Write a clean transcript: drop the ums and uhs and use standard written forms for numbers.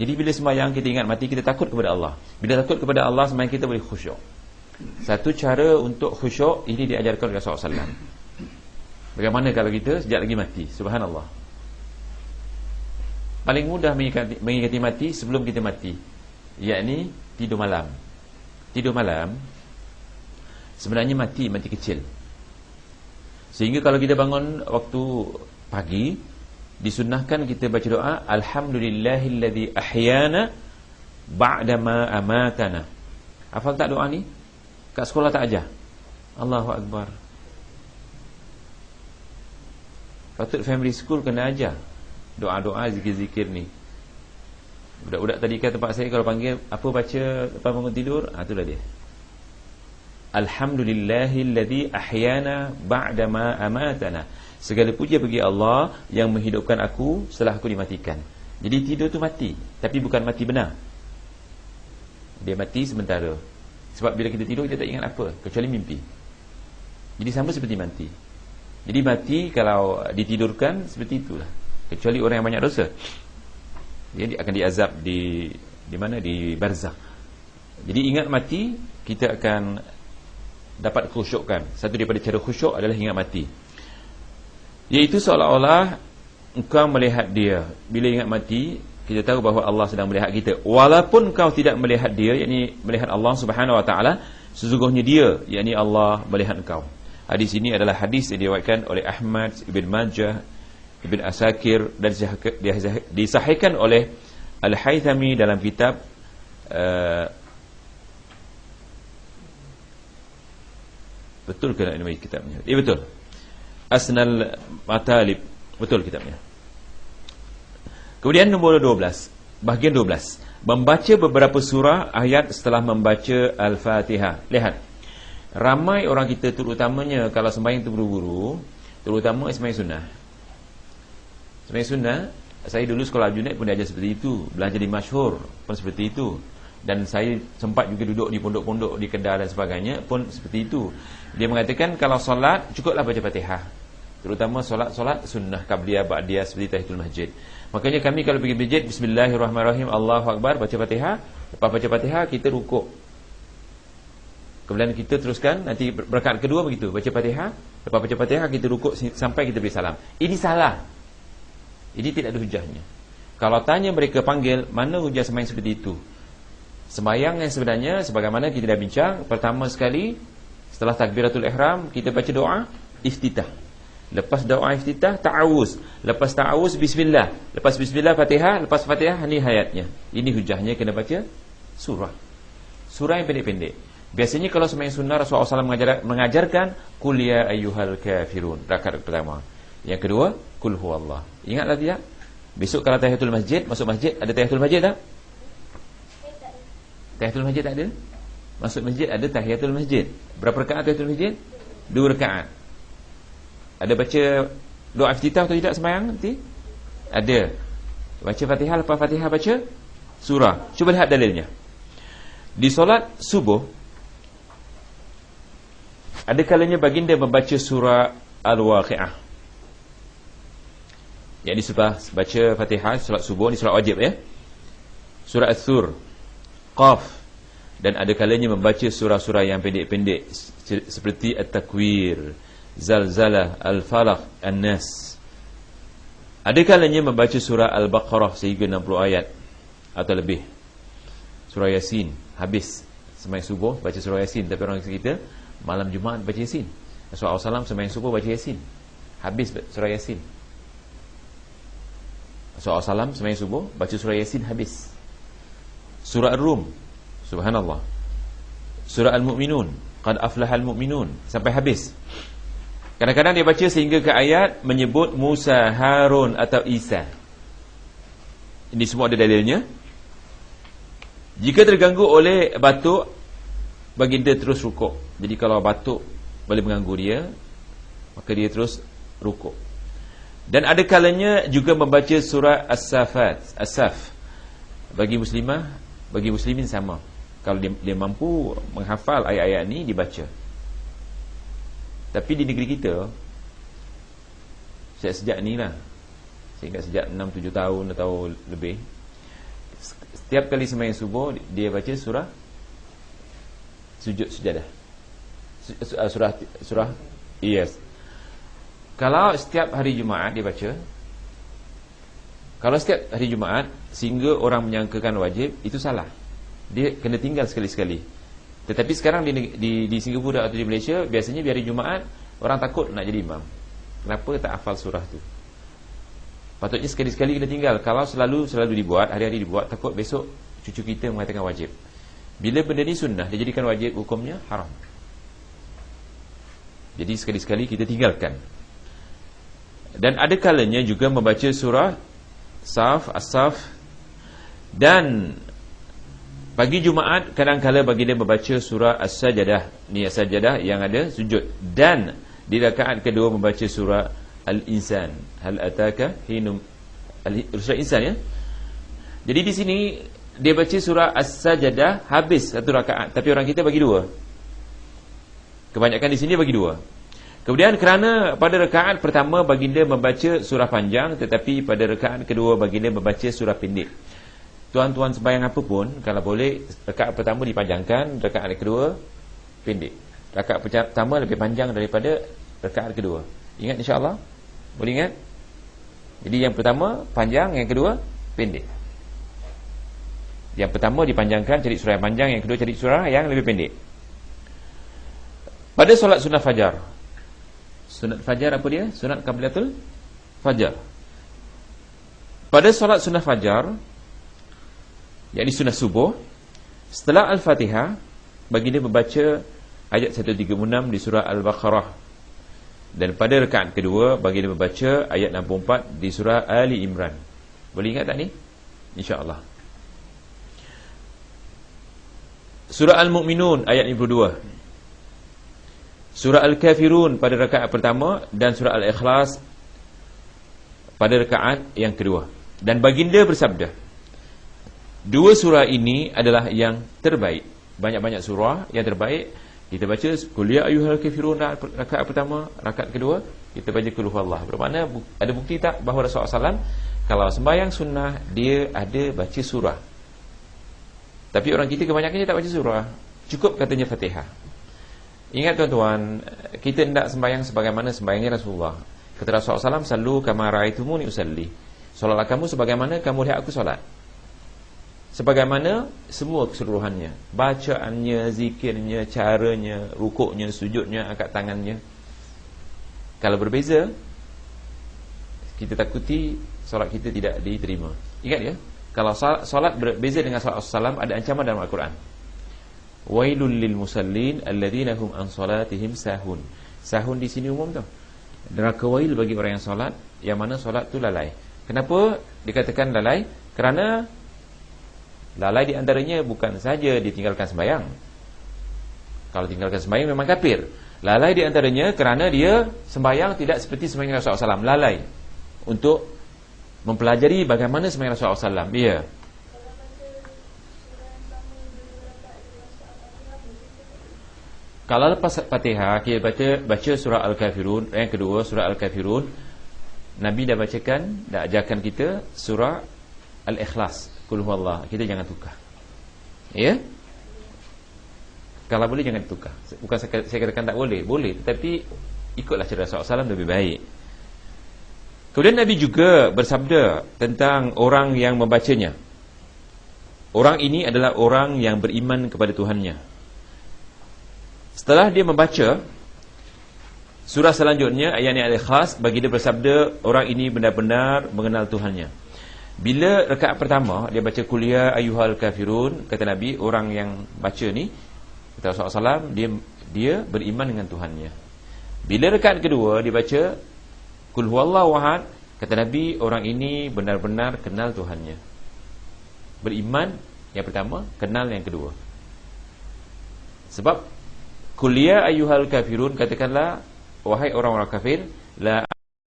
Jadi bila sembahyang kita ingat mati, kita takut kepada Allah. Bila takut kepada Allah, sembahyang kita boleh khusyuk. Satu cara untuk khusyuk ini diajarkan oleh Rasulullah SAW. Bagaimana kalau kita sejak lagi mati? Subhanallah. Paling mudah mengingati mati sebelum kita mati, yakni tidur malam. Tidur malam sebenarnya mati kecil. Sehingga kalau kita bangun waktu pagi, disunnahkan kita baca doa, alhamdulillahilladzi ahyana ba'dama amatana. Hafal tak doa ni? Kat sekolah tak ajar? Allahu Akbar. Patut family school kena ajar doa-doa, zikir-zikir ni. Budak-budak tadi kat tempat saya kalau panggil apa baca lepas bangun tidur, itulah dia. Alhamdulillahilladzi ahyana ba'dama amatana. Segala puja bagi Allah yang menghidupkan aku setelah aku dimatikan. Jadi tidur tu mati, tapi bukan mati benar. Dia mati sementara. Sebab bila kita tidur, kita tak ingat apa kecuali mimpi. Jadi sama seperti mati. Jadi mati kalau ditidurkan seperti itulah. Kecuali orang yang banyak dosa, dia akan diazab di mana? Di barzakh. Jadi ingat mati, kita akan dapat khusyukkan. Satu daripada cara khusyuk adalah ingat mati, iaitu seolah-olah engkau melihat dia. Bila ingat mati, kita tahu bahawa Allah sedang melihat kita. Walaupun kau tidak melihat dia, yakni melihat Allah Subhanahu Wa Taala, sesungguhnya dia, yakni Allah melihat engkau. Hadis ini adalah hadis yang diriwayatkan oleh Ahmad, Ibn Majah, Ibn Asakir, dan disahihkan oleh Al-Haythami dalam kitab betul ke nama kitabnya? Betul. Asnal Matalib. Betul kitabnya. Kemudian nombor 12, bahagian 12, membaca beberapa surah ayat setelah membaca Al-Fatihah. Lihat, ramai orang kita, terutamanya kalau sembahyang terburu-buru, terutama sembahyang sunnah. Sembahyang sunnah, saya dulu sekolah Junaid pun diajar seperti itu. Belajar di Masyhur pun seperti itu. Dan saya sempat juga duduk di pondok-pondok di Kedah dan sebagainya pun seperti itu. Dia mengatakan kalau solat cukuplah baca Fatihah, terutama solat sunnah qabliyah, ba'diyah seperti tahiyatul masjid. Makanya kami kalau pergi masjid, bismillahirrahmanirrahim, Allahu Akbar, baca Fatihah. Lepas baca Fatihah kita rukuk. Kemudian kita teruskan, nanti rakaat kedua begitu, baca Fatihah. Lepas baca Fatihah kita rukuk sampai kita beri salam. Ini salah. Ini tidak ada hujahnya. Kalau tanya mereka, panggil, mana hujah sembahyang seperti itu? Sembahyang yang sebenarnya sebagaimana kita dah bincang, pertama sekali setelah takbiratul ihram kita baca doa iftitah. Lepas doa iftitah, ta'awuz. Lepas ta'awuz, bismillah. Lepas bismillah, Fatihah. Lepas Fatihah, ni hayatnya. Ini hujahnya kena baca surah. Surah yang pendek-pendek. Biasanya kalau sembahyang sunnah, Rasulullah SAW mengajarkan Qul ya ayyuhal kafirun, rakaat pertama. Yang kedua, Qul huwallah. Ingatlah tidak? Besok kalau tahiyatul masjid, masuk masjid, ada tahiyatul masjid tak? Tahiyatul masjid tak ada? Masuk masjid ada tahiyatul masjid. Berapa rakaat tahiyatul masjid? 2 rakaat. Ada baca doa iftitah atau tidak sembahyang nanti? Ada. Baca Fatihah, lepas Fatihah baca surah. Cuba lihat dalilnya. Di solat subuh, ada kalanya baginda membaca surah Al-Waqi'ah. Yang disebut baca Fatihah solat subuh, ni solat wajib ya. Surah As-Sur, Qaf, dan ada kalanya membaca surah-surah yang pendek-pendek seperti At-Takwir, Zalzalah, Al-Falaq, An-Nas. Ada kalanya membaca surah Al-Baqarah sehingga 60 ayat atau lebih. Surah Yasin, habis sembahyang subuh baca surah Yasin. Tapi orang kita malam Jumaat baca Yasin. Rasulullah SAW sembahyang subuh baca Yasin, habis surah Yasin. Rasulullah SAW sembahyang subuh baca surah Yasin, habis. Surah Ar-Rum, subhanallah. Surah Al-Mu'minun, Qad aflahal mu'minun, sampai habis. Kadang-kadang dia baca sehingga ke ayat menyebut Musa, Harun atau Isa. Ini semua ada dalilnya. Jika terganggu oleh batuk, baginda terus rukuk. Jadi kalau batuk boleh mengganggu dia, maka dia terus rukuk. Dan ada kalanya juga membaca surah As-Safat, As-Saf. Bagi muslimah, bagi muslimin sama. Kalau dia mampu menghafal ayat-ayat ni, dibaca. Tapi di negeri kita, sejak ni lah, sehingga sejak 6-7 tahun atau lebih, setiap kali sembahyang subuh dia baca surah sujud sujadah. Surah yes. Kalau setiap hari Jumaat dia baca, kalau setiap hari Jumaat sehingga orang menyangkakan wajib, itu salah. Dia kena tinggal sekali-sekali. Tetapi sekarang di Singapura atau di Malaysia, biasanya di hari Jumaat orang takut nak jadi imam. Kenapa tak hafal surah tu? Patutnya sekali-sekali kena tinggal. Kalau selalu dibuat, hari-hari dibuat, takut besok cucu kita mengatakan wajib. Bila benda ni sunnah, dia jadikan wajib, hukumnya haram. Jadi sekali-sekali kita tinggalkan. Dan ada kalanya juga membaca surah Saf, As-Saf. Dan pagi Jumaat kadang-kala baginda membaca surah As-Sajadah. Ni As-Sajadah yang ada sujud. Dan di rakaat kedua membaca surah Al-Insan. Hal ataka hinum surah Insan, ya. Jadi di sini dia baca surah As-Sajadah habis satu rakaat, tapi orang kita bagi dua. Kebanyakan di sini bagi dua. Kemudian kerana pada rakaat pertama baginda membaca surah panjang, tetapi pada rakaat kedua baginda membaca surah pendek. Tuan-tuan sembahyang apa pun, kalau boleh rakaat pertama dipanjangkan, rakaat kedua pendek. Rakaat pertama lebih panjang daripada rakaat kedua. Ingat insya-Allah? Boleh ingat? Jadi yang pertama panjang, yang kedua pendek. Yang pertama dipanjangkan, cari surah yang panjang, yang kedua cari surah yang lebih pendek. Pada solat sunat fajar. Sunat fajar apa dia? Sunat qabliyatul fajar. Pada solat sunat fajar, yakni sunat subuh, setelah Al-Fatihah baginda membaca ayat 136 di surah Al-Baqarah. Dan pada rakaat kedua baginda membaca ayat 64 di surah Ali Imran. Boleh ingat tak ni? Insya-Allah. Surah Al-Mu'minun ayat 52. Surah Al-Kafirun pada rakaat pertama dan surah Al-Ikhlas pada rakaat yang kedua. Dan baginda bersabda, dua surah ini adalah yang terbaik. Banyak-banyak surah yang terbaik. Kita baca Qul ya ayyuhal kafirun rakaat pertama, rakaat kedua kita baca Qul huwallah. Bermakna ada bukti tak bahawa Rasulullah SAW kalau sembahyang sunnah dia ada baca surah. Tapi orang kita kebanyakannya tak baca surah. Cukup katanya Fatihah. Ingat tuan-tuan, kita hendak sembahyang sebagaimana sembahyangnya Rasulullah. Kata Rasulullah SAW, sallu kama ra'aitumuni usalli. Solatlah kamu sebagaimana kamu lihat aku solat. Sebagaimana semua keseluruhannya, bacaannya, zikirnya, caranya, rukuknya, sujudnya, angkat tangannya. Kalau berbeza, kita takuti solat kita tidak diterima. Ingat ya, kalau solat berbeza dengan solat Rasulullah SAW, ada ancaman dalam Al-Quran. Wailul lil musallin alladzina hum an salatihim sahun. Sahun di sini umum tu. Neraka wail bagi orang yang solat yang mana solat tu lalai. Kenapa dikatakan lalai? Kerana lalai di antaranya bukan saja ditinggalkan sembahyang. Kalau tinggalkan sembahyang memang kafir. Lalai di antaranya kerana dia sembahyang tidak seperti sembahyang Rasulullah SAW. Lalai untuk mempelajari bagaimana sembahyang Rasulullah SAW. Ya. Kalau lepas Fatihah kita baca surah Al-Kafirun, yang kedua surah Al-Kafirun, Nabi dah bacakan, dah ajarkan kita surah Al-Ikhlas, Qul huwallah. Kita jangan tukar. Ya? Kalau boleh jangan tukar. Bukan saya katakan tak boleh, boleh, tetapi ikutlah cara Rasulullah SAW lebih baik. Kemudian Nabi juga bersabda tentang orang yang membacanya. Orang ini adalah orang yang beriman kepada Tuhannya. Setelah dia membaca surah selanjutnya, ayat yang Al-Ikhlas, baginda bersabda, orang ini benar-benar mengenal Tuhannya. Bila rakaat pertama dia baca Qul ya ayyuhal kafirun, kata Nabi, orang yang baca ni, kata Rasulullah SAW, dia beriman dengan Tuhannya. Bila rakaat kedua dia baca Qul huwallahu ahad, kata Nabi, orang ini benar-benar kenal Tuhannya. Beriman yang pertama, kenal yang kedua. Sebab Qul ya ayyuhal kafirun, katakanlah wahai orang-orang kafir, la